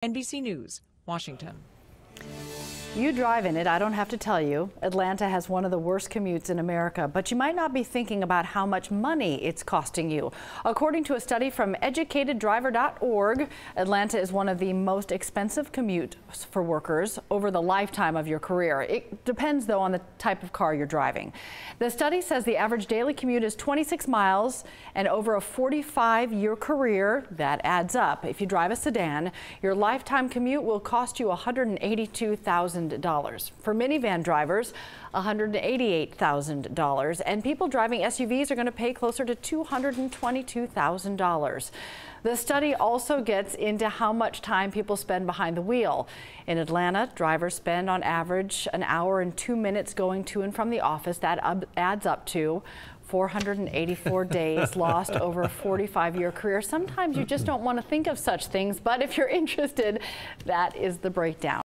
NBC News, Washington. You drive in it, I don't have to tell you. Atlanta has one of the worst commutes in America, but you might not be thinking about how much money it's costing you. According to a study from educateddriver.org, Atlanta is one of the most expensive commutes for workers over the lifetime of your career. It depends, though, on the type of car you're driving. The study says the average daily commute is 26 miles, and over a 45-year career, that adds up. If you drive a sedan, your lifetime commute will cost you $182,000. For minivan drivers, $188,000, and people driving SUVs are going to pay closer to $222,000. The study also gets into how much time people spend behind the wheel. In Atlanta, drivers spend on average an hour and 2 minutes going to and from the office. That adds up to 484 days lost over a 45-year career. Sometimes you just don't want to think of such things, but if you're interested, that is the breakdown.